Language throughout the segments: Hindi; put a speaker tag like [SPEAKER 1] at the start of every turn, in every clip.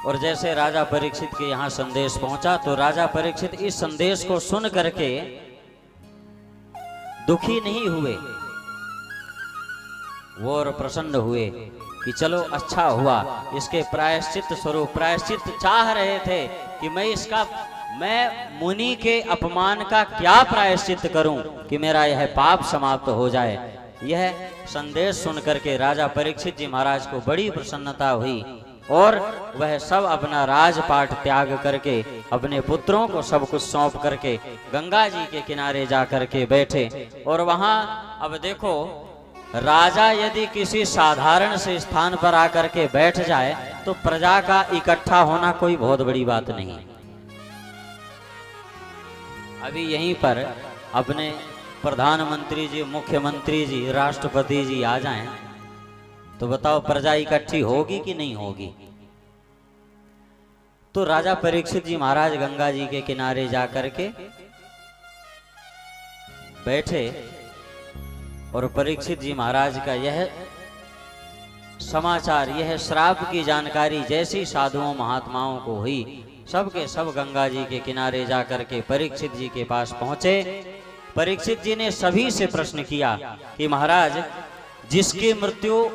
[SPEAKER 1] और जैसे राजा परीक्षित के यहाँ संदेश पहुंचा तो राजा परीक्षित इस संदेश को सुन करके दुखी नहीं हुए, वो और प्रसन्न हुए कि चलो अच्छा हुआ। इसके प्रायश्चित स्वरूप प्रायश्चित चाह रहे थे कि मैं मुनि के अपमान का क्या प्रायश्चित करूं कि मेरा यह पाप समाप्त हो जाए। यह संदेश सुनकर के राजा परीक्षित जी महाराज को बड़ी प्रसन्नता हुई और वह सब अपना राजपाट त्याग करके अपने पुत्रों को सब कुछ सौंप करके गंगा जी के किनारे जा करके बैठे। और वहां अब देखो, राजा यदि किसी साधारण से स्थान पर आकर के बैठ जाए तो प्रजा का इकट्ठा होना कोई बहुत बड़ी बात नहीं। अभी यहीं पर अपने प्रधानमंत्री जी, मुख्यमंत्री जी, राष्ट्रपति जी आ जाएं तो बताओ प्रजा इकट्ठी होगी कि नहीं होगी। तो राजा परीक्षित जी महाराज गंगा जी के किनारे जाकर के बैठे और परीक्षित जी महाराज का यह समाचार, यह श्राप की जानकारी जैसी साधुओं महात्माओं को हुई, सबके सब गंगा जी के किनारे जाकर के परीक्षित जी के पास पहुंचे। परीक्षित जी ने सभी से प्रश्न किया कि महाराज, जिसकी मृत्यु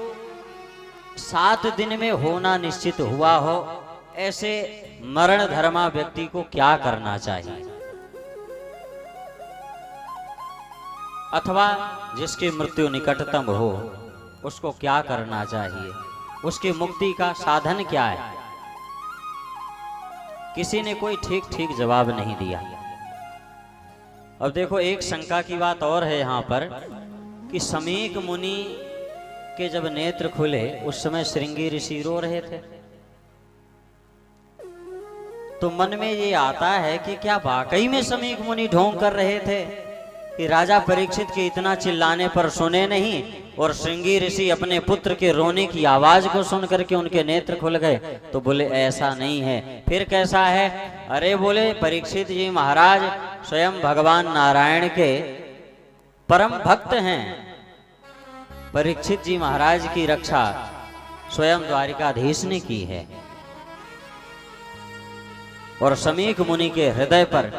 [SPEAKER 1] 7 दिन में होना निश्चित हुआ हो, ऐसे मरण धर्मा व्यक्ति को क्या करना चाहिए, अथवा जिसकी मृत्यु निकटतम हो उसको क्या करना चाहिए, उसकी मुक्ति का साधन क्या है। किसी ने कोई ठीक जवाब नहीं दिया। अब देखो, एक शंका की बात और है यहाँ पर कि समीक मुनि के जब नेत्र खुले उस समय श्रृंगी ऋषि रो रहे थे। तो मन में ये आता है कि क्या वाकई में समीक मुनि ढोंग कर रहे थे कि राजा परीक्षित के इतना चिल्लाने पर सुने नहीं और श्रृंगी ऋषि अपने पुत्र के रोने की आवाज को सुन करके उनके नेत्र खुल गए। तो बोले ऐसा नहीं है। फिर कैसा है? अरे बोले, परीक्षित जी महाराज स्वयं भगवान नारायण के परम भक्त हैं। परीक्षित जी महाराज की रक्षा स्वयं द्वारिकाधीश ने की है और समीक मुनि के हृदय पर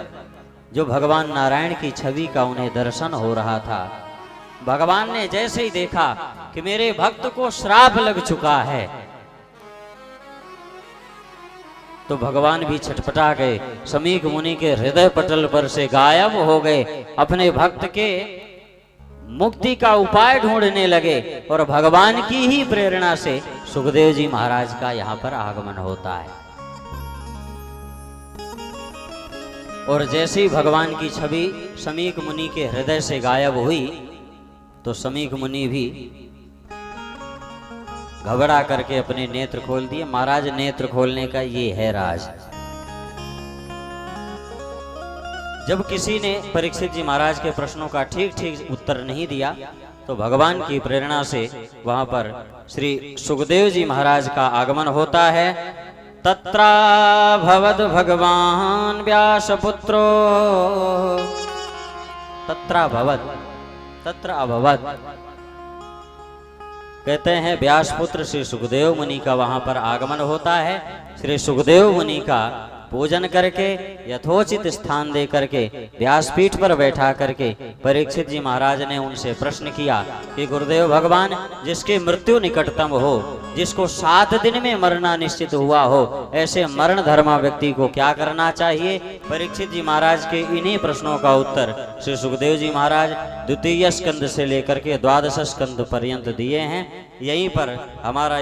[SPEAKER 1] जो भगवान नारायण की छवि का उन्हें दर्शन हो रहा था, भगवान ने जैसे ही देखा कि मेरे भक्त को श्राप लग चुका है, तो भगवान भी छटपटा गए, समीक मुनि के हृदय पटल पर से गायब हो गए, अपने भक्त के मुक्ति का उपाय ढूंढने लगे और भगवान की ही प्रेरणा से सुखदेव जी महाराज का यहाँ पर आगमन होता है। और जैसे ही भगवान की छवि समीक मुनि के हृदय से गायब हुई तो समीक मुनि भी घबरा करके अपने नेत्र खोल दिए। महाराज, नेत्र खोलने का ये है राज। जब किसी ने परीक्षित जी महाराज के प्रश्नों का ठीक उत्तर नहीं दिया तो भगवान की प्रेरणा से वहां पर श्री सुखदेव जी महाराज का आगमन होता है। तत्राभवद भगवान व्यासपुत्रो, तत्राभवद, तत्र अभवद कहते हैं व्यासपुत्र श्री सुखदेव मुनि का वहां पर आगमन होता है। श्री सुखदेव मुनि का पूजन करके यथोचित स्थान दे करके व्यासपीठ पर बैठा करके परीक्षित जी महाराज ने उनसे प्रश्न किया कि गुरुदेव भगवान, जिसकी मृत्यु निकटतम हो, जिसको 7 दिन में मरना निश्चित हुआ हो, ऐसे मरण धर्मा व्यक्ति को क्या करना चाहिए। परीक्षित जी महाराज के इन्हीं प्रश्नों का उत्तर श्री सुखदेव जी महाराज द्वितीय स्कंद से लेकर के 12 स्कंद पर्यंत दिए हैं। यहीं पर हमारा